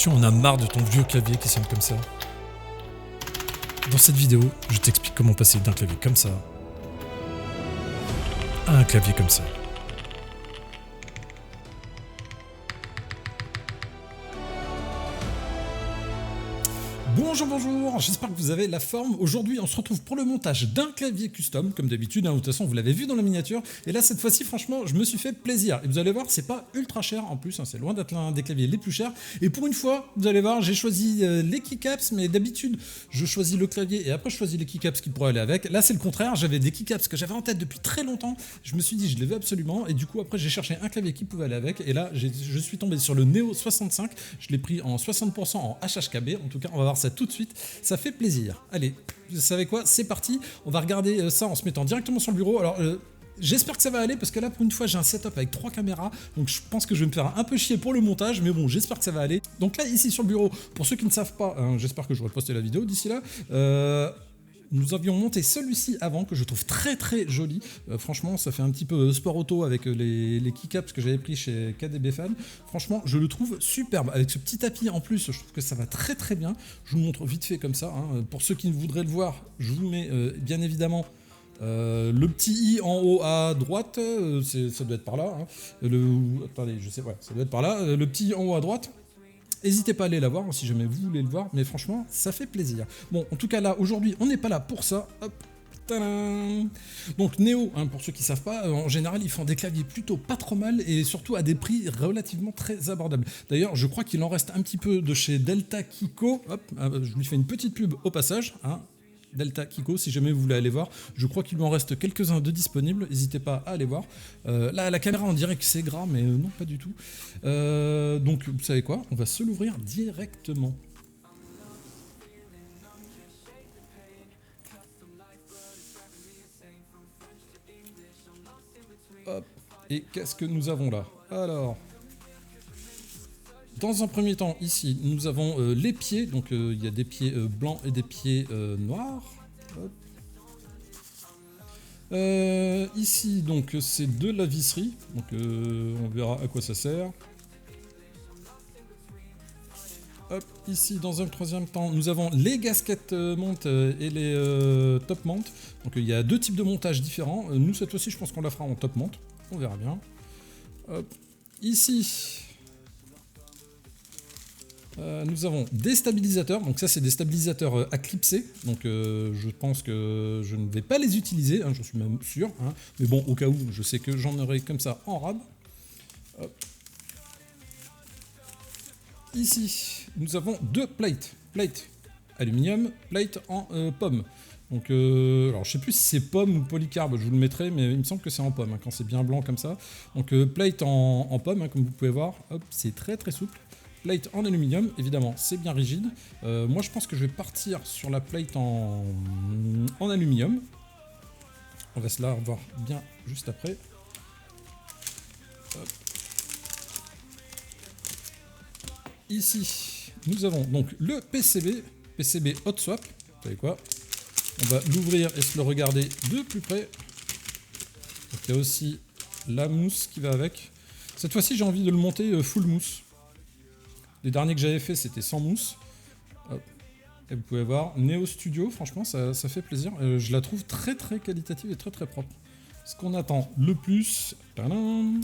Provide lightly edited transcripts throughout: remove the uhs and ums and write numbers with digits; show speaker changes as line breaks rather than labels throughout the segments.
Tu en as marre de ton vieux clavier qui sonne comme ça. Dans cette vidéo, je t'explique comment passer d'un clavier comme ça à un clavier comme ça. Bonjour, j'espère que vous avez la forme. Aujourd'hui, on se retrouve pour le montage d'un clavier custom, comme d'habitude, de toute façon, vous l'avez vu dans la miniature. Et là, cette fois-ci, franchement, je me suis fait plaisir. Et vous allez voir, c'est pas ultra cher en plus, c'est loin d'être l'un des claviers les plus chers. Et pour une fois, vous allez voir, j'ai choisi les keycaps, mais d'habitude, je choisis le clavier et après, je choisis les keycaps qui pourraient aller avec. Là, c'est le contraire, j'avais des keycaps que j'avais en tête depuis très longtemps. Je me suis dit, je les veux absolument. Et du coup, après, j'ai cherché un clavier qui pouvait aller avec. Et là, je suis tombé sur le Neo 65. Je l'ai pris en 60% en HHKB. En tout cas, on va voir ça tout de suite. Ça fait plaisir. Allez, vous savez quoi? C'est parti. On va regarder ça en se mettant directement sur le bureau. Alors, j'espère que ça va aller parce que là, pour une fois, j'ai un setup avec 3 caméras. Donc, je pense que je vais me faire un peu chier pour le montage. Mais bon, j'espère que ça va aller. Donc là, ici sur le bureau, pour ceux qui ne savent pas, j'espère que j'aurai posté la vidéo d'ici là. Nous avions monté celui-ci avant, que je trouve très très joli. Franchement, ça fait un petit peu sport auto avec les keycaps que j'avais pris chez KDB Fan. Franchement, je le trouve superbe. Avec ce petit tapis en plus, je trouve que ça va très très bien. Je vous montre vite fait comme ça. Pour ceux qui voudraient le voir, je vous mets bien évidemment le petit i en haut à droite. Ça doit être par là. Attendez, je sais, ouais, ça doit être par là. Le petit i en haut à droite. N'hésitez pas à aller la voir si jamais vous voulez le voir, mais franchement, ça fait plaisir. Bon, en tout cas là, aujourd'hui, on n'est pas là pour ça. Hop, tadam. Donc Neo, pour ceux qui ne savent pas, en général, ils font des claviers plutôt pas trop mal et surtout à des prix relativement très abordables. D'ailleurs, je crois qu'il en reste un petit peu de chez Delta Kiko. Hop, je lui fais une petite pub au passage. Delta Kiko, si jamais vous voulez aller voir. Je crois qu'il lui en reste quelques-uns de disponibles. N'hésitez pas à aller voir. Là, la caméra, on dirait que c'est gras, mais non, pas du tout. Donc, vous savez quoi? On va se l'ouvrir directement. Hop. Et qu'est-ce que nous avons là? Alors, dans un premier temps, ici, nous avons les pieds. Donc, il y a des pieds blancs et des pieds noirs. Hop. Ici, donc, c'est de la visserie. Donc, on verra à quoi ça sert. Hop, ici, dans un troisième temps, nous avons les gaskettes mount et les top mount. Donc, il y a deux types de montages différents. Nous, cette fois-ci, je pense qu'on la fera en top mount. On verra bien. Hop. Ici, nous avons des stabilisateurs, donc ça c'est des stabilisateurs à clipser, donc je pense que je ne vais pas les utiliser, j'en suis même sûr, mais bon au cas où je sais que j'en aurai comme ça en rab. Hop. Ici nous avons deux plates, plate aluminium, plate en pomme. Donc alors je sais plus si c'est pomme ou polycarbe, je vous le mettrai, mais il me semble que c'est en pomme quand c'est bien blanc comme ça. Donc plate en pomme, comme vous pouvez voir, hop, c'est très très souple. Plate en aluminium, évidemment, c'est bien rigide. Moi, je pense que je vais partir sur la plate en aluminium. On va se la revoir bien juste après. Hop. Ici, nous avons donc le PCB hot swap. Vous savez quoi? On va l'ouvrir et se le regarder de plus près. Donc, il y a aussi la mousse qui va avec. Cette fois-ci, j'ai envie de le monter full mousse. Les derniers que j'avais fait, c'était sans mousse. Hop. Et vous pouvez voir, Neo Studio, franchement, ça fait plaisir. Je la trouve très très qualitative et très très propre. Ce qu'on attend le plus... Tadam.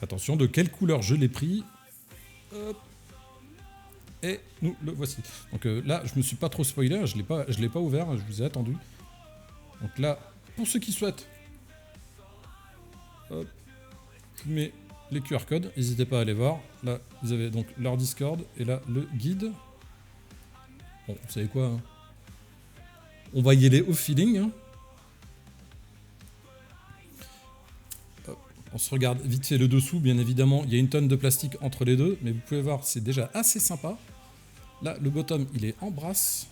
Attention, de quelle couleur je l'ai pris. Hop. Et nous le voici. Donc là, je me suis pas trop spoilé, je l'ai pas ouvert, je vous ai attendu. Donc là, pour ceux qui souhaitent, hop, je vous mets les QR codes, n'hésitez pas à aller voir. Là, vous avez donc leur Discord et là, le guide. Bon, vous savez quoi, on va y aller au feeling. Hop, on se regarde vite fait le dessous, bien évidemment, il y a une tonne de plastique entre les deux, mais vous pouvez voir, c'est déjà assez sympa. Là, le bottom, il est en brasse.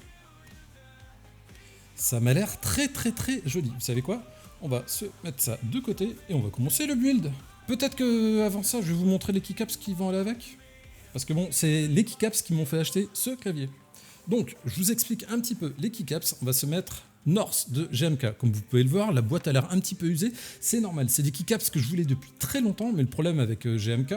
Ça m'a l'air très très très joli. Vous savez quoi? On va se mettre ça de côté et on va commencer le build. Peut-être que avant ça, je vais vous montrer les keycaps qui vont aller avec. Parce que bon, c'est les keycaps qui m'ont fait acheter ce clavier. Donc, je vous explique un petit peu les keycaps. On va se mettre North de GMK. Comme vous pouvez le voir, la boîte a l'air un petit peu usée. C'est normal. C'est des keycaps que je voulais depuis très longtemps. Mais le problème avec GMK,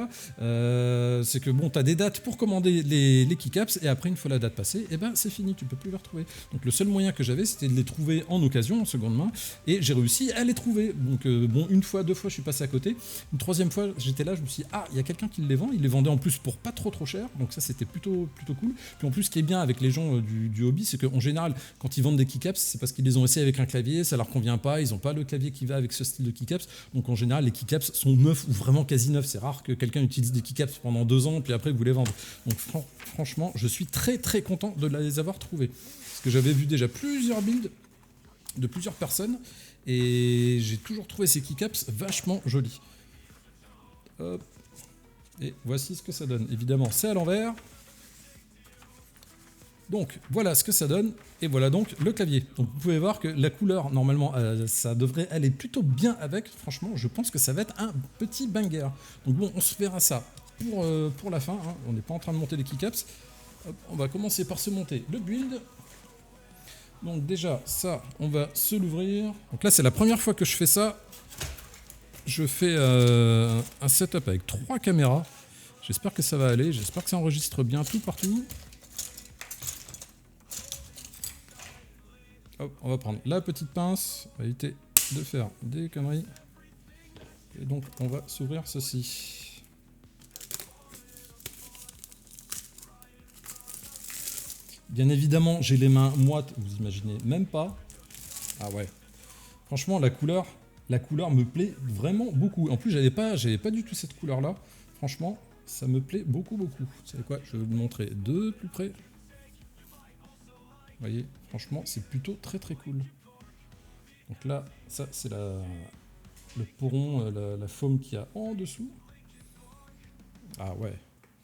c'est que bon, tu as des dates pour commander les keycaps. Et après, une fois la date passée, eh ben, c'est fini. Tu peux plus les retrouver. Donc, le seul moyen que j'avais, c'était de les trouver en occasion, en seconde main. Et j'ai réussi à les trouver. Donc, bon, une fois, deux fois, je suis passé à côté. Une troisième fois, j'étais là. Je me suis dit, ah, il y a quelqu'un qui les vend. Il les vendait en plus pour pas trop cher. Donc, ça, c'était plutôt cool. Puis en plus, ce qui est bien avec les gens du hobby, c'est qu'en général, quand ils vendent des keycaps, c'est parce qu'ils les ont essayés avec un clavier, ça leur convient pas, ils n'ont pas le clavier qui va avec ce style de keycaps. Donc en général, les keycaps sont neufs ou vraiment quasi neufs. C'est rare que quelqu'un utilise des keycaps pendant 2 ans puis après vous les vendez. Donc franchement, je suis très content de les avoir trouvés. Parce que j'avais vu déjà plusieurs builds de plusieurs personnes et j'ai toujours trouvé ces keycaps vachement jolis. Hop. Et voici ce que ça donne. Évidemment, c'est à l'envers. Donc voilà ce que ça donne, et voilà donc le clavier. Donc vous pouvez voir que la couleur, normalement, ça devrait aller plutôt bien avec. Franchement, je pense que ça va être un petit banger. Donc bon, on se verra ça pour la fin, hein. On n'est pas en train de monter les keycaps. Hop, on va commencer par se monter le build. Donc déjà, ça, on va se l'ouvrir. Donc là, c'est la première fois que je fais ça. Je fais un setup avec 3 caméras. J'espère que ça va aller, j'espère que ça enregistre bien tout partout. Hop, on va prendre la petite pince, on va éviter de faire des conneries. Et donc on va s'ouvrir ceci. Bien évidemment, j'ai les mains moites, vous imaginez même pas. Ah ouais. Franchement, la couleur me plaît vraiment beaucoup. En plus, j'avais pas du tout cette couleur-là. Franchement, ça me plaît beaucoup. Vous savez quoi? Je vais vous le montrer de plus près. Vous voyez, franchement, c'est plutôt très cool. Donc là, ça, c'est le poron, la foam qu'il y a en dessous. Ah ouais,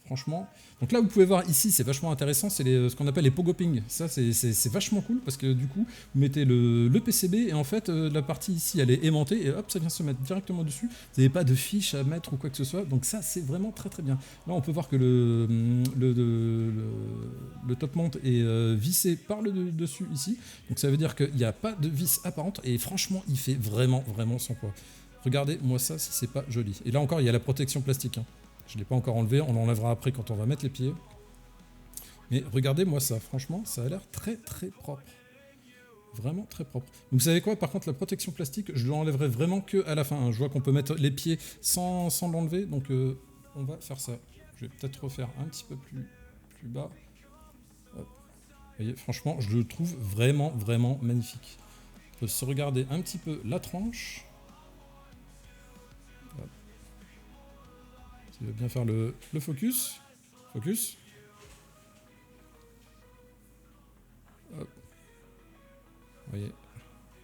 franchement. Donc là, vous pouvez voir ici, c'est vachement intéressant, c'est ce qu'on appelle les pogoping. Ça, c'est vachement cool parce que du coup, vous mettez le PCB et en fait, la partie ici, elle est aimantée et hop, ça vient se mettre directement dessus. Vous n'avez pas de fiche à mettre ou quoi que ce soit. Donc ça, c'est vraiment très bien. Là, on peut voir que le top mount est vissé par le dessus ici. Donc ça veut dire qu'il n'y a pas de vis apparente et franchement, il fait vraiment son poids. Regardez, moi ça, si c'est pas joli. Et là encore, il y a la protection plastique, hein. Je ne l'ai pas encore enlevé, on l'enlèvera après quand on va mettre les pieds. Mais regardez-moi ça, franchement, ça a l'air très propre. Vraiment très propre. Donc vous savez quoi, par contre, la protection plastique, je l'enlèverai vraiment que à la fin, hein. Je vois qu'on peut mettre les pieds sans l'enlever, donc on va faire ça. Je vais peut-être refaire un petit peu plus bas. Hop. Vous voyez, franchement, je le trouve vraiment magnifique. On peut se regarder un petit peu la tranche. Il va bien faire le focus. Focus. Hop. Vous voyez,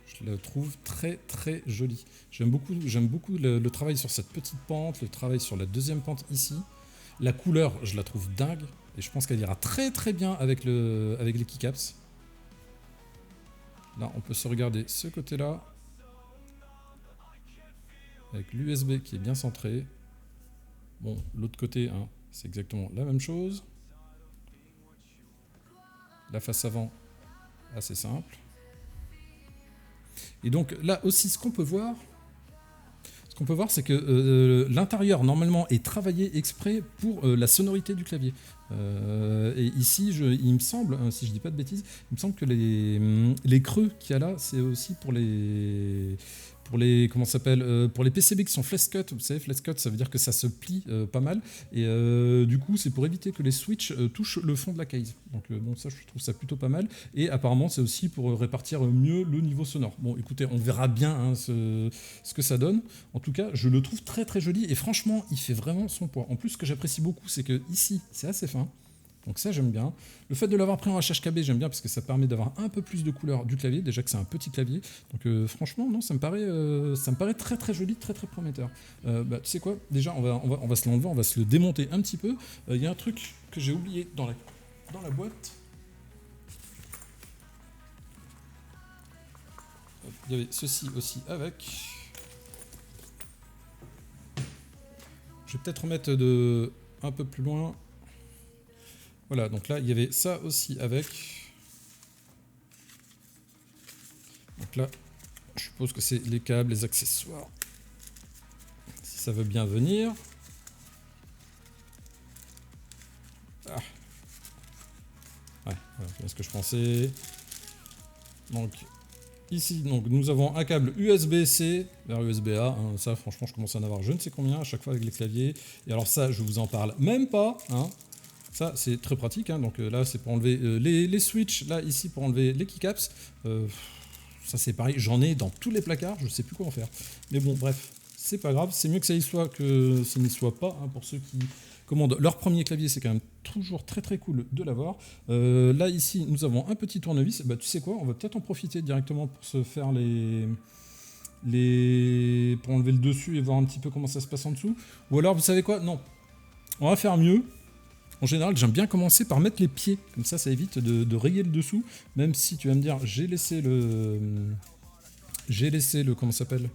je le trouve très joli. J'aime beaucoup le travail sur cette petite pente, le travail sur la deuxième pente ici. La couleur, je la trouve dingue. Et je pense qu'elle ira très bien avec les keycaps. Là, on peut se regarder ce côté-là. Avec l'USB qui est bien centré. Bon, l'autre côté, hein, c'est exactement la même chose. La face avant, assez simple. Et donc là aussi, ce qu'on peut voir, c'est que l'intérieur, normalement, est travaillé exprès pour la sonorité du clavier. Et ici, il me semble, si je dis pas de bêtises, il me semble que les creux qu'il y a là, c'est aussi pour les comment ça s'appelle, pour les PCB qui sont flex cut. Vous savez, flex cut, ça veut dire que ça se plie pas mal. Et du coup, c'est pour éviter que les switches touchent le fond de la case. Donc bon, ça, je trouve ça plutôt pas mal. Et apparemment, c'est aussi pour répartir mieux le niveau sonore. Bon, écoutez, on verra bien, hein, ce que ça donne. En tout cas, je le trouve très joli. Et franchement, il fait vraiment son poids. En plus, ce que j'apprécie beaucoup, c'est que ici, c'est assez fin. Donc ça, j'aime bien. Le fait de l'avoir pris en HHKB, j'aime bien parce que ça permet d'avoir un peu plus de couleur du clavier. Déjà que c'est un petit clavier. Donc franchement, non, ça me paraît très joli, très prometteur. Tu sais quoi? Déjà, on va se l'enlever, on va se le démonter un petit peu. Il y a un truc que j'ai oublié dans la boîte. Il y avait ceci aussi avec. Je vais peut-être remettre un peu plus loin. Voilà, donc là, il y avait ça aussi avec. Donc là, je suppose que c'est les câbles, les accessoires. Si ça veut bien venir. Ah. Ouais, voilà, c'est ce que je pensais. Donc, ici, donc, nous avons un câble USB-C vers USB-A. Hein, ça, franchement, je commence à en avoir je ne sais combien à chaque fois avec les claviers. Et alors ça, je vous en parle même pas. Hein. Ça, c'est très pratique. Hein. Donc là, c'est pour enlever les switches. Là, ici, pour enlever les keycaps. Ça, c'est pareil. J'en ai dans tous les placards. Je ne sais plus quoi en faire. Mais bon, bref, c'est pas grave. C'est mieux que ça y soit que ça n'y soit pas. Hein, pour ceux qui commandent leur premier clavier, c'est quand même toujours très très cool de l'avoir. Là, ici, nous avons un petit tournevis. Bah, tu sais quoi, on va peut-être en profiter directement pour se faire pour enlever le dessus et voir un petit peu comment ça se passe en dessous. Ou alors, vous savez quoi? Non. On va faire mieux. En général, j'aime bien commencer par mettre les pieds. Comme ça évite de rayer le dessous. Même si tu vas me dire, j'ai laissé le... Comment ça s'appelle?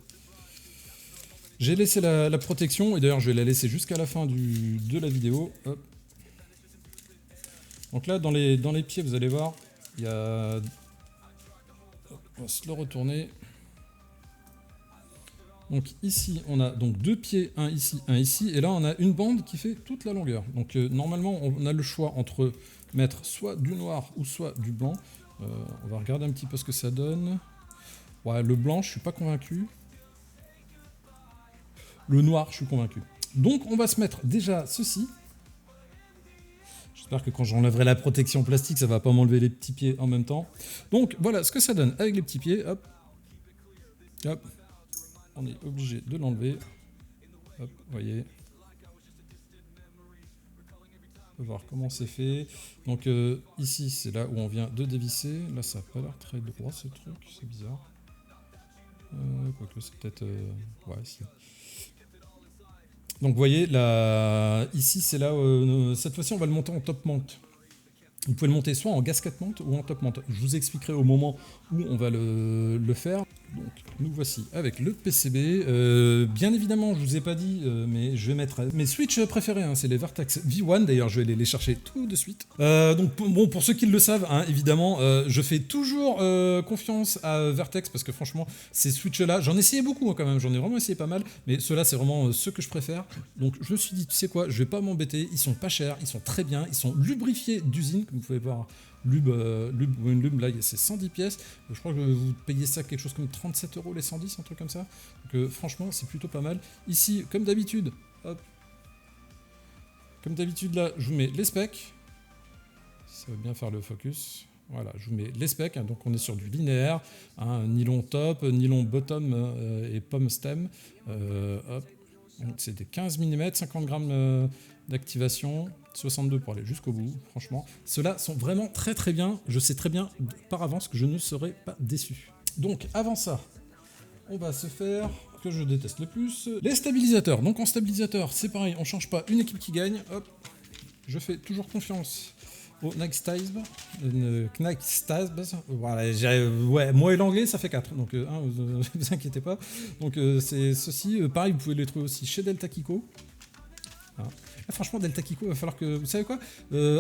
J'ai laissé la protection. Et d'ailleurs, je vais la laisser jusqu'à la fin de la vidéo. Hop. Donc là, dans les pieds, vous allez voir, il y a... On va se le retourner. Donc ici, on a donc 2 pieds, un ici, et là on a une bande qui fait toute la longueur. Donc normalement, on a le choix entre mettre soit du noir ou soit du blanc. On va regarder un petit peu ce que ça donne. Ouais, le blanc, je suis pas convaincu. Le noir, je suis convaincu. Donc on va se mettre déjà ceci. J'espère que quand j'enlèverai la protection plastique, ça va pas m'enlever les petits pieds en même temps. Donc voilà ce que ça donne avec les petits pieds. Hop. Hop. On est obligé de l'enlever. Hop, vous voyez. On va voir comment c'est fait. Donc ici, c'est là où on vient de dévisser. Là, ça n'a pas l'air très droit ce truc, c'est bizarre. Quoique c'est peut-être... ouais, si. Donc vous voyez, là, ici, c'est là où... cette fois-ci, on va le monter en top mount. Vous pouvez le monter soit en gasket mount ou en top mount. Je vous expliquerai au moment où on va le faire. Donc nous voici avec le PCB. Bien évidemment, je vous ai pas dit, mais je vais mettre mes switches préférés. Hein, c'est les Vertex V1. D'ailleurs, je vais les chercher tout de suite. Donc bon, pour ceux qui le savent, hein, évidemment, je fais toujours confiance à Vertex parce que franchement, ces switches-là, j'en ai essayé beaucoup hein, quand même. J'en ai vraiment essayé pas mal, mais ceux-là, c'est vraiment ceux que je préfère. Donc je me suis dit, tu sais quoi, je vais pas m'embêter. Ils sont pas chers, ils sont très bien, ils sont lubrifiés d'usine, comme vous pouvez voir. Lube, là c'est 110 pièces, je crois que vous payez ça quelque chose comme 37 € les 110, un truc comme ça, donc franchement c'est plutôt pas mal. Ici comme d'habitude, hop, comme d'habitude là je vous mets les specs, ça va bien faire le focus, voilà je vous mets les specs, hein, donc on est sur du linéaire, hein, nylon top, nylon bottom et pomme stem, hop, c'est des 15 mm, 50 grammes d'activation, 62 pour aller jusqu'au bout, franchement. Ceux-là sont vraiment très très bien, je sais très bien par avance que je ne serai pas déçu. Donc avant ça, on va se faire, que je déteste le plus, les stabilisateurs. Donc en stabilisateur, c'est pareil, on change pas une équipe qui gagne, hop, je fais toujours confiance au Knightstab, voilà, ouais, moi et l'anglais ça fait 4, donc ne vous inquiétez pas. Donc c'est ceci, pareil vous pouvez les trouver aussi chez Delta Kiko. Hein. Là, franchement Delta Kiko, il va falloir que, vous savez quoi,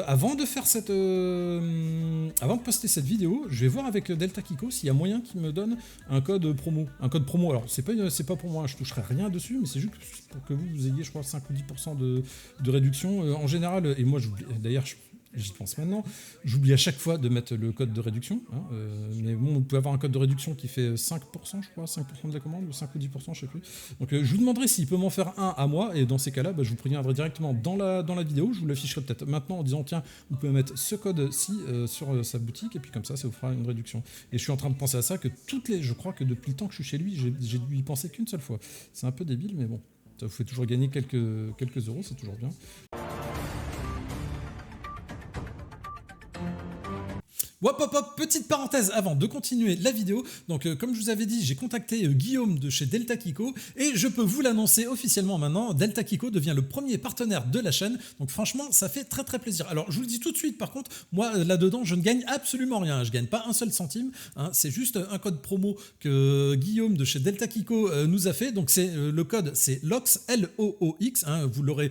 avant de faire cette, avant de poster cette vidéo, je vais voir avec Delta Kiko s'il y a moyen qu'il me donne un code promo. Un code promo, alors c'est pas pour moi, je toucherai rien dessus, mais c'est juste pour que vous ayez je crois 5 ou 10% de réduction en général, et moi d'ailleurs j'y pense maintenant, j'oublie à chaque fois de mettre le code de réduction, hein, mais bon, vous pouvez avoir un code de réduction qui fait 5%, je crois, 5% de la commande, ou 5 ou 10%, je sais plus. Donc je vous demanderai s'il peut m'en faire un à moi, et dans ces cas-là, bah, je vous préviendrai directement dans la vidéo, je vous l'afficherai peut-être maintenant en disant, tiens, vous pouvez mettre ce code-ci sur sa boutique, et puis comme ça vous fera une réduction. Et je suis en train de penser à ça, que je crois que depuis le temps que je suis chez lui, j'ai dû y penser qu'une seule fois. C'est un peu débile, mais bon, ça vous fait toujours gagner quelques euros, c'est toujours bien. Hop hop hop, petite parenthèse avant de continuer la vidéo. Donc comme je vous avais dit, j'ai contacté Guillaume de chez Delta Kiko et je peux vous l'annoncer officiellement maintenant, Delta Kiko devient le premier partenaire de la chaîne. Donc franchement, ça fait très très plaisir. Alors je vous le dis tout de suite, par contre, moi là-dedans, je ne gagne absolument rien. Je gagne pas un seul centime. Hein, c'est juste un code promo que Guillaume de chez Delta Kiko nous a fait. Donc c'est le code, c'est LOOX, L-O-O-X. Hein, vous l'aurez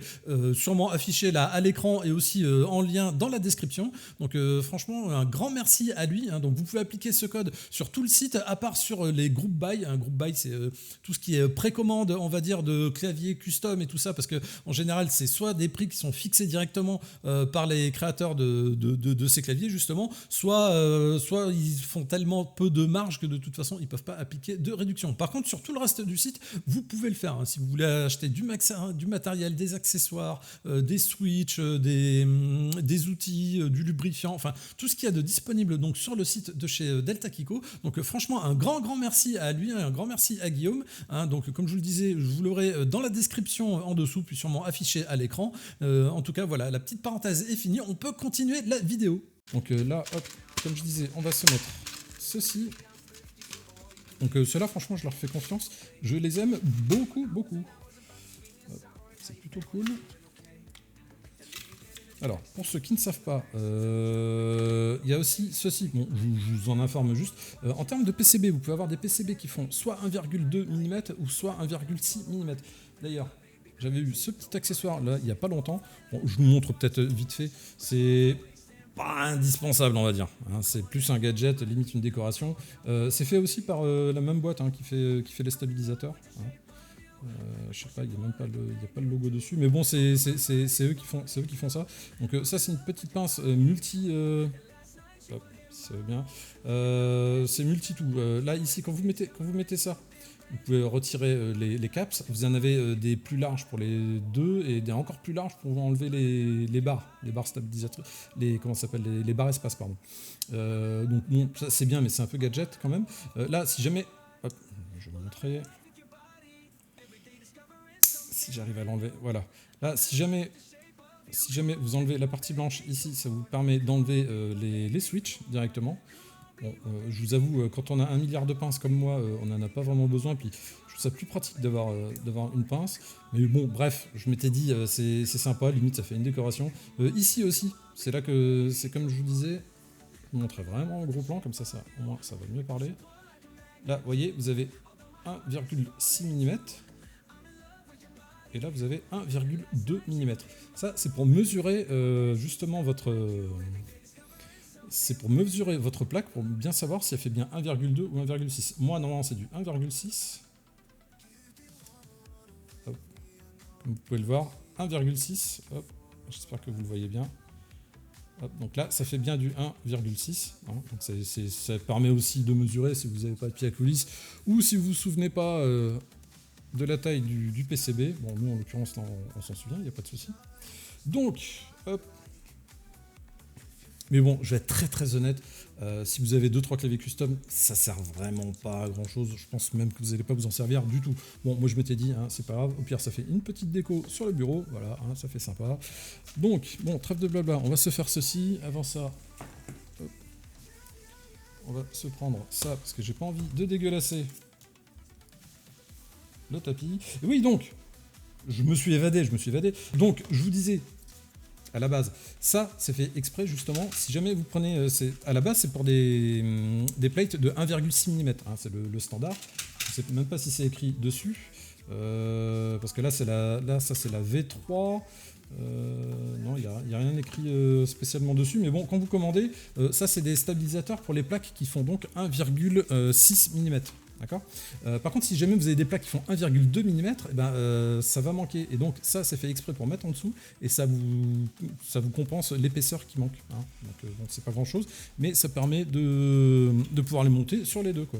sûrement affiché là à l'écran et aussi en lien dans la description. Donc franchement, un grand merci à lui. Donc vous pouvez appliquer ce code sur tout le site, à part sur les group buy. Un group buy, c'est tout ce qui est précommande, on va dire, de clavier custom et tout ça, parce que en général, c'est soit des prix qui sont fixés directement par les créateurs de ces claviers, justement, soit ils font tellement peu de marge que de toute façon, ils ne peuvent pas appliquer de réduction. Par contre, sur tout le reste du site, vous pouvez le faire. Si vous voulez acheter du matériel, des accessoires, des switches, des outils, du lubrifiant, enfin tout ce qu'il y a de disponible donc, sur le site de chez Delta Kiko. Donc franchement, un grand merci à lui, un grand merci à Guillaume. Donc comme je vous le disais, je vous l'aurai dans la description en dessous, puis sûrement affiché à l'écran. En tout cas, voilà, la petite parenthèse est finie. On peut continuer la vidéo. Donc là, hop, comme je disais, on va se mettre ceci. Donc ceux-là, franchement, je leur fais confiance. Je les aime beaucoup. C'est plutôt cool. Alors, pour ceux qui ne savent pas, il y a aussi ceci. Bon, je vous en informe juste. En termes de PCB, vous pouvez avoir des PCB qui font soit 1,2 mm ou soit 1,6 mm. D'ailleurs, j'avais eu ce petit accessoire là il n'y a pas longtemps. Bon, je vous montre peut-être vite fait. C'est pas indispensable, on va dire. C'est plus un gadget, limite une décoration. C'est fait aussi par la même boîte qui fait les stabilisateurs. Je sais pas, il n'y a même pas le logo dessus, mais bon, c'est eux qui font ça. Donc ça, c'est une petite pince multi. Hop, ça va bien. C'est multi-tout. Là, ici, quand vous mettez ça, vous pouvez retirer les caps. Vous en avez des plus larges pour les deux et des encore plus larges pour enlever les barres stabilisatrices, comment ça s'appelle, les barres espace, pardon. Donc bon, ça c'est bien, mais c'est un peu gadget quand même. Là, si jamais, hop, je vais vous montrer. Si j'arrive à l'enlever, voilà. Là, si jamais vous enlevez la partie blanche ici, ça vous permet d'enlever les switches directement. Bon, je vous avoue, quand on a 1 milliard de pinces comme moi, on n'en a pas vraiment besoin. Puis je trouve ça plus pratique d'avoir une pince. Mais bon, bref, je m'étais dit, c'est sympa, limite ça fait une décoration. Ici aussi, c'est là que c'est comme je vous disais, je vous montrerai vraiment en gros plan, comme ça, au moins ça va mieux parler. Là, vous voyez, vous avez 1,6 mm. Et là, vous avez 1,2 mm. Ça, c'est pour mesurer justement votre... c'est pour mesurer votre plaque, pour bien savoir si elle fait bien 1,2 ou 1,6. Moi, normalement, c'est du 1,6. Comme vous pouvez le voir, 1,6. J'espère que vous le voyez bien. Hop, donc là, ça fait bien du 1,6. Donc ça permet aussi de mesurer si vous n'avez pas de pied à coulisse ou si vous ne vous souvenez pas de la taille du PCB. Bon, nous, en l'occurrence, on s'en souvient, il n'y a pas de souci. Donc, hop. Mais bon, je vais être très honnête, si vous avez 2-3 claviers custom, ça sert vraiment pas à grand chose. Je pense même que vous n'allez pas vous en servir du tout. Bon, moi je m'étais dit, c'est pas grave, au pire ça fait une petite déco sur le bureau, voilà, ça fait sympa. Donc, bon, trêve de blabla, on va se faire ceci. Avant ça, hop, on va se prendre ça, parce que j'ai pas envie de dégueulasser le tapis. Et oui, donc, je me suis évadé. Donc, je vous disais, à la base, ça, c'est fait exprès, justement. Si jamais vous prenez... à la base, c'est pour des plates de 1,6 mm. C'est le standard. Je ne sais même pas si c'est écrit dessus. Parce que là, ça, c'est la V3. Non, il n'y a rien écrit spécialement dessus. Mais bon, quand vous commandez, ça, c'est des stabilisateurs pour les plaques qui font donc 1,6 mm. D'accord. Par contre, si jamais vous avez des plaques qui font 1,2 mm, ça va manquer. Et donc ça, c'est fait exprès pour mettre en dessous et ça vous compense l'épaisseur qui manque. Donc c'est pas grand chose, mais ça permet de pouvoir les monter sur les deux, quoi.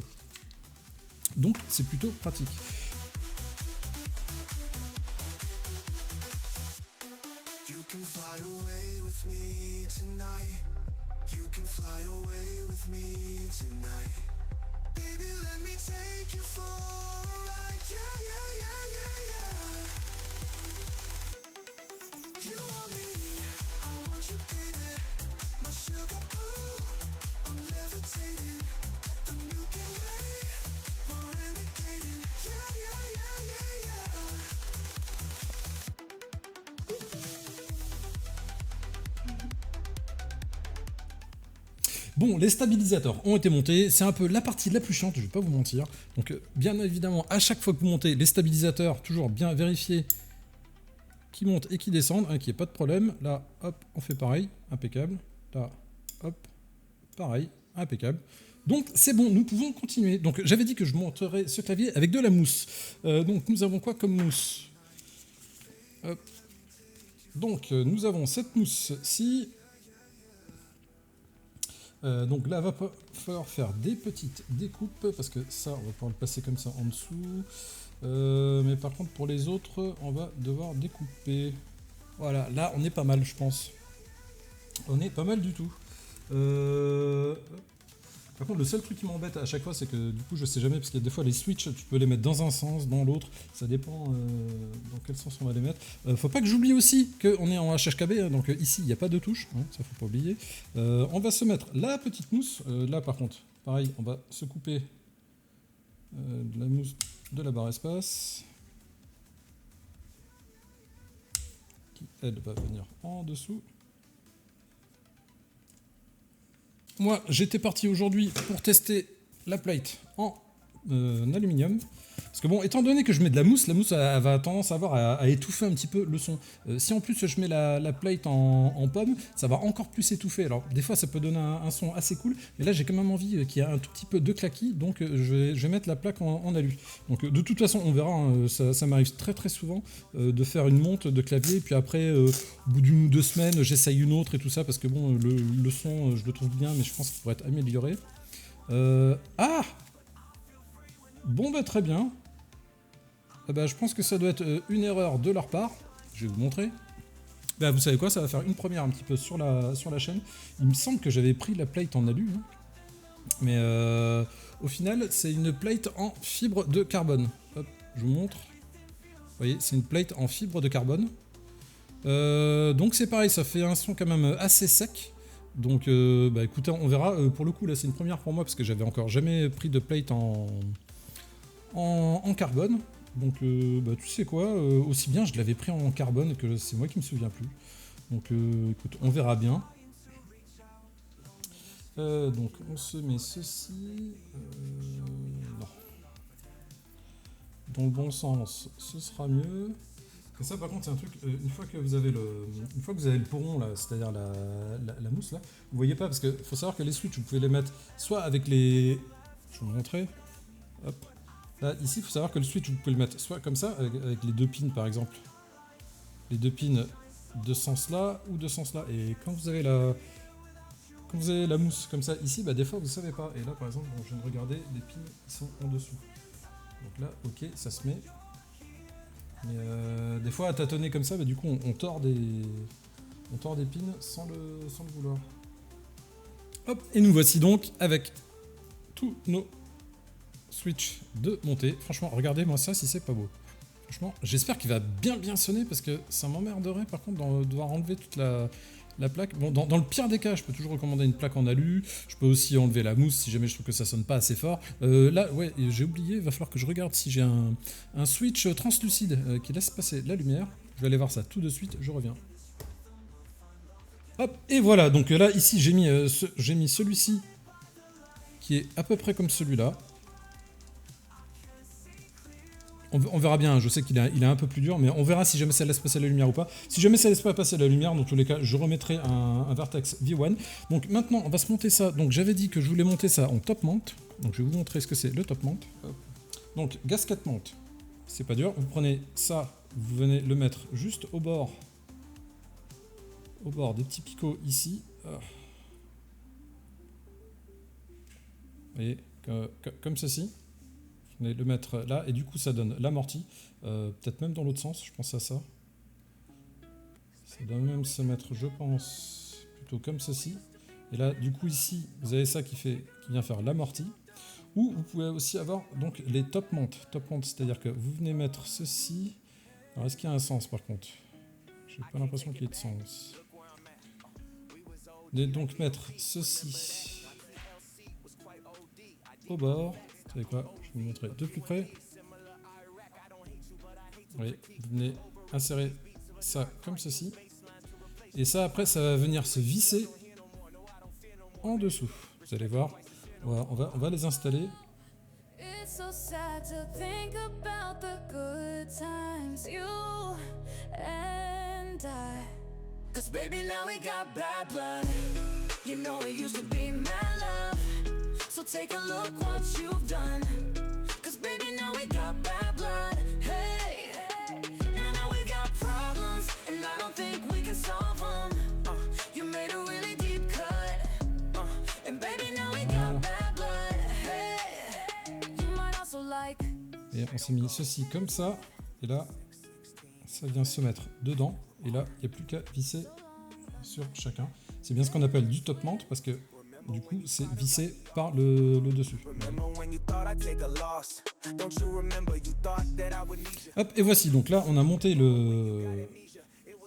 Donc c'est plutôt pratique.
Baby, let me take you for a ride. You want me, I want you, baby. My sugar boo, I'm levitating. The Milky Way, we're indicating.
Bon, les stabilisateurs ont été montés, c'est un peu la partie la plus chiante, je vais pas vous mentir. Donc bien évidemment, à chaque fois que vous montez les stabilisateurs, toujours bien vérifier qu'ils montent et qu'ils descendent, qu'il n'y ait pas de problème. Là, hop, on fait pareil, impeccable. Là, hop, pareil, impeccable. Donc c'est bon, nous pouvons continuer. Donc j'avais dit que je monterais ce clavier avec de la mousse. Donc nous avons quoi comme mousse? Hop. Donc nous avons cette mousse-ci. Donc là, va falloir faire des petites découpes, parce que ça, on va pouvoir le passer comme ça en dessous. Mais par contre, pour les autres, on va devoir découper. Voilà, là, on est pas mal, je pense. On est pas mal du tout. Par contre, le seul truc qui m'embête à chaque fois, c'est que du coup, je sais jamais, parce qu'il y a des fois les switches, tu peux les mettre dans un sens, dans l'autre, ça dépend dans quel sens on va les mettre. Faut pas que j'oublie aussi qu'on est en HHKB, hein, donc ici, il n'y a pas de touche, hein, ça faut pas oublier. On va se mettre la petite mousse, là par contre, pareil, on va se couper de la mousse de la barre espace, qui elle va venir en dessous. Moi, j'étais parti aujourd'hui pour tester la plate en aluminium. Parce que bon, étant donné que je mets de la mousse elle va tendance à étouffer un petit peu le son. Si en plus je mets la plate en pomme, ça va encore plus étouffer. Alors des fois ça peut donner un son assez cool, mais là j'ai quand même envie qu'il y ait un tout petit peu de claquis, donc je vais mettre la plaque en alu. Donc de toute façon on verra, hein, ça m'arrive très très souvent de faire une monte de clavier, et puis après au bout d'une ou deux semaines j'essaye une autre et tout ça, parce que bon le son je le trouve bien, mais je pense qu'il pourrait être amélioré. Ah bon bah très bien. Bah, je pense que ça doit être une erreur de leur part. Je vais vous montrer. Bah, vous savez quoi, ça va faire une première un petit peu sur la chaîne. Il me semble que j'avais pris la plate en alu, hein. Mais au final c'est une plate en fibre de carbone. Hop, je vous montre. Vous voyez, c'est une plate en fibre de carbone. Donc c'est pareil, ça fait un son quand même assez sec. Donc bah écoutez, on verra. Pour le coup là c'est une première pour moi, parce que j'avais encore jamais pris de plate en carbone. Donc bah, tu sais quoi, aussi bien je l'avais pris en carbone que c'est moi qui me souviens plus. Donc écoute, on verra bien. Donc on se met ceci. Non. Dans le bon sens, ce sera mieux. Et ça par contre c'est un truc, une fois que vous avez le poron là, c'est-à-dire la mousse là, vous voyez pas, parce que faut savoir que les switches vous pouvez les mettre soit avec les... Je vais vous montrer. Hop. Là, ici, il faut savoir que le switch, vous pouvez le mettre soit comme ça, avec les deux pins par exemple. Les deux pins de ce sens-là ou de ce sens-là. Et quand vous avez la mousse comme ça ici, bah, des fois vous ne savez pas. Et là par exemple, bon, je viens de regarder, les pins sont en dessous. Donc là, ok, ça se met. Mais des fois à tâtonner comme ça, bah, du coup on tord des pins sans le vouloir. Hop, et nous voici donc avec tous nos switch de montée. Franchement, regardez-moi ça si c'est pas beau. Franchement, j'espère qu'il va bien sonner, parce que ça m'emmerderait par contre de devoir enlever toute la plaque. Bon, dans le pire des cas, je peux toujours recommander une plaque en alu. Je peux aussi enlever la mousse si jamais je trouve que ça sonne pas assez fort. Là, ouais, j'ai oublié, il va falloir que je regarde si j'ai un switch translucide qui laisse passer la lumière. Je vais aller voir ça tout de suite, je reviens. Hop, et voilà, donc là, ici, j'ai mis celui-ci qui est à peu près comme celui-là. On verra bien, je sais qu'il est un peu plus dur, mais on verra si jamais ça laisse passer la lumière ou pas. Si jamais ça laisse pas passer la lumière, dans tous les cas, je remettrai un Vertex V1. Donc maintenant, on va se monter ça. Donc j'avais dit que je voulais monter ça en top mount. Donc je vais vous montrer ce que c'est le top mount. Donc gasket mount, c'est pas dur. Vous prenez ça, vous venez le mettre juste au bord des petits picots ici. Vous voyez, comme ceci. Le mettre là, et du coup ça donne l'amorti, peut-être même dans l'autre sens, je pense à ça. Ça doit même se mettre, je pense, plutôt comme ceci. Et là, du coup ici, vous avez ça qui vient faire l'amorti. Ou vous pouvez aussi avoir donc les top mount. Top mount, c'est-à-dire que vous venez mettre ceci. Alors est-ce qu'il y a un sens par contre? J'ai pas l'impression qu'il y ait de sens. Vous venez donc mettre ceci au bord. Vous savez quoi? Je vais vous montrer de plus près. Oui, vous venez insérer ça comme ceci. Et ça, après, ça va venir se visser en dessous. Vous allez voir. Voilà, on va les installer.
It's so sad to think about the good times you and I. 'Cause baby now we got bad blood. You know it used to be my love. So take a look what you've done. Cause baby now we got bad blood. Hey, and now we got problems. And I don't think we can solve them. You made a really deep cut. And baby now we got bad blood. Hey, you might also like.
Et on s'est mis ceci comme ça. Et là, ça vient se mettre dedans. Et là, il n'y a plus qu'à visser sur chacun. C'est bien ce qu'on appelle du top mount parce que du coup, c'est vissé par le dessus. Hop, et voici. Donc là, on a monté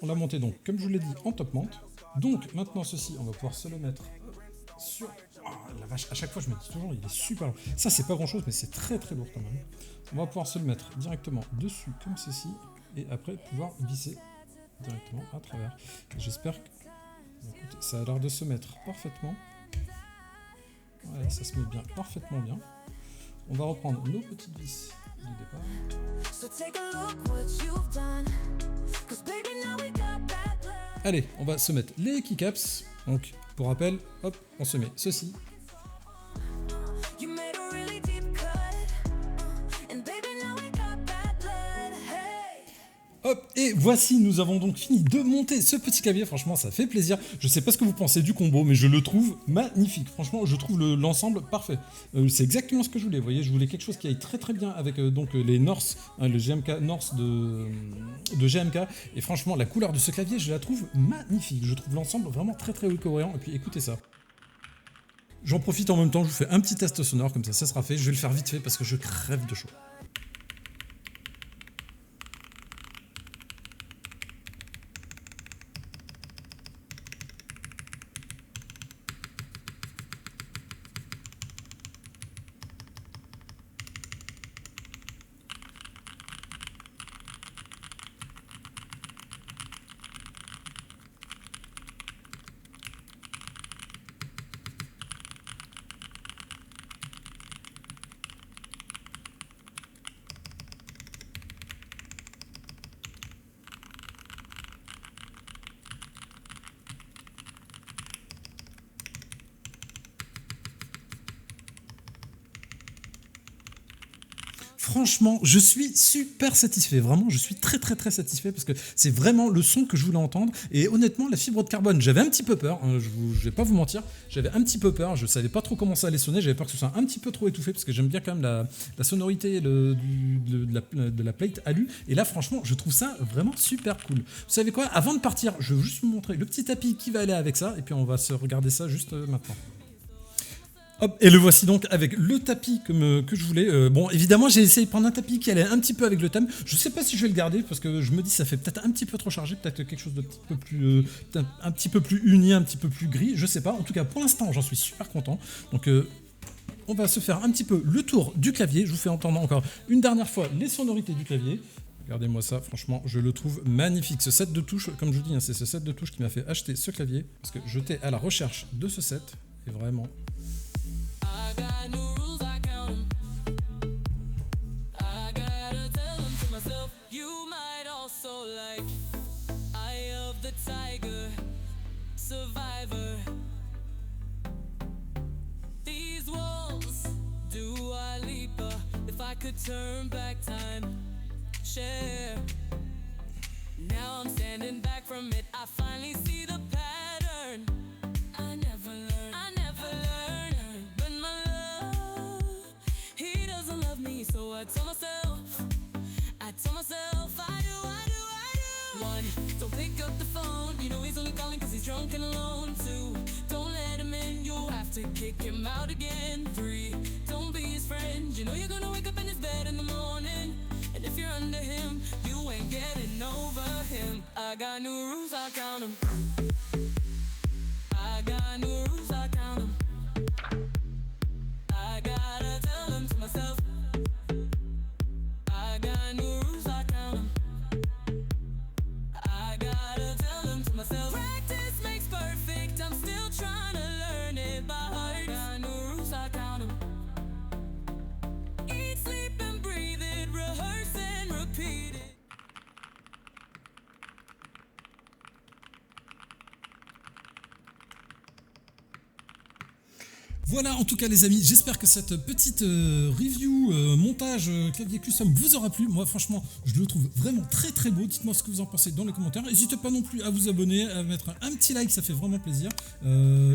on l'a monté donc, comme je vous l'ai dit, en top mount. Donc maintenant, ceci, on va pouvoir se le mettre sur. Oh, la vache, à chaque fois, je me dis toujours, il est super lourd. Ça, c'est pas grand chose, mais c'est très très lourd quand même. On va pouvoir se le mettre directement dessus, comme ceci, et après pouvoir visser directement à travers. J'espère que écoutez, ça a l'air de se mettre parfaitement. Voilà, ça se met bien, parfaitement bien. On va reprendre nos petites vis du départ.
So take a look what you've done. Cause baby now we got bad blood.
Allez, on va se mettre les keycaps. Donc, pour rappel, hop, on se met ceci.
You made a really deep cut. And baby now we got bad blood. Hey.
Hop, et voici, nous avons donc fini de monter ce petit clavier. Franchement, ça fait plaisir. Je sais pas ce que vous pensez du combo, mais je le trouve magnifique. Franchement, je trouve l'ensemble parfait. C'est exactement ce que je voulais. Vous voyez, je voulais quelque chose qui aille très très bien avec donc les North, le GMK North de GMK. Et franchement, la couleur de ce clavier, je la trouve magnifique. Je trouve l'ensemble vraiment très très cohérent. Et puis écoutez ça. J'en profite en même temps, je vous fais un petit test sonore, comme ça sera fait. Je vais le faire vite fait parce que je crève de chaud. Franchement, je suis super satisfait. Vraiment, je suis très très très satisfait parce que c'est vraiment le son que je voulais entendre. Et honnêtement, la fibre de carbone, j'avais un petit peu peur. Je vais pas vous mentir, j'avais un petit peu peur. Je savais pas trop comment ça allait sonner. J'avais peur que ce soit un petit peu trop étouffé parce que j'aime bien quand même la sonorité de la plate alu. Et là, franchement, je trouve ça vraiment super cool. Vous savez quoi? Avant de partir, je vais juste vous montrer le petit tapis qui va aller avec ça. Et puis on va se regarder ça juste maintenant. Hop, et le voici donc avec le tapis que je voulais. Bon, évidemment, j'ai essayé de prendre un tapis qui allait un petit peu avec le thème. Je sais pas si je vais le garder parce que je me dis ça fait peut-être un petit peu trop chargé, peut-être quelque chose de un petit peu plus uni, un petit peu plus gris. Je sais pas. En tout cas, pour l'instant, j'en suis super content. Donc, on va se faire un petit peu le tour du clavier. Je vous fais entendre encore une dernière fois les sonorités du clavier. Regardez-moi ça, franchement, je le trouve magnifique. Ce set de touches, comme je vous dis, hein, c'est ce set de touches qui m'a fait acheter ce clavier parce que j'étais à la recherche de ce set et vraiment.
I got no rules, I count 'em. I gotta tell 'em to myself. You might also like Eye of the Tiger, Survivor. These walls, Dua Lipa. If I could turn back time, share. Now I'm standing back from it. I finally see the pattern. I never learned. I never learned. But my love, he doesn't love me, so I told myself, I do. One, don't pick up the phone. You know he's only calling cause he's drunk and alone. Two, don't let him in, you'll have to kick him out again. Three, don't be his friend. You know you're gonna wake up in his bed in the morning. And if you're under him, you ain't getting over him. I got new rules, I count 'em. I got new rules, I count 'em. I gotta tell 'em to myself. I got new rules, I count 'em. I gotta tell 'em to myself. Practice makes perfect, I'm still trying to learn it by heart. Got new rules, I count 'em. Eat, sleep and breathe it, rehearse and repeat it.
Voilà, en tout cas les amis, j'espère que cette petite review, montage clavier custom vous aura plu. Moi franchement, je le trouve vraiment très très beau. Dites-moi ce que vous en pensez dans les commentaires. N'hésitez pas non plus à vous abonner, à mettre un petit like, ça fait vraiment plaisir.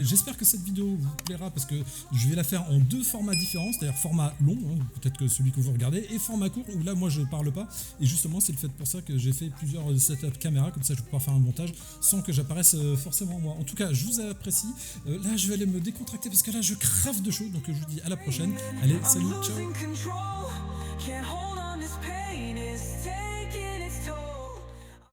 J'espère que cette vidéo vous plaira parce que je vais la faire en 2 formats différents, c'est-à-dire format long, hein, peut-être que celui que vous regardez, et format court où là moi je parle pas. Et justement c'est le fait pour ça que j'ai fait plusieurs setups caméra, comme ça je vais pouvoir faire un montage sans que j'apparaisse forcément moi. En tout cas, je vous apprécie. Là je vais aller me décontracter parce que là je crève de chaud, donc je vous dis à la prochaine. Allez, salut, ciao.
Losing control, can't hold on, this pain is taking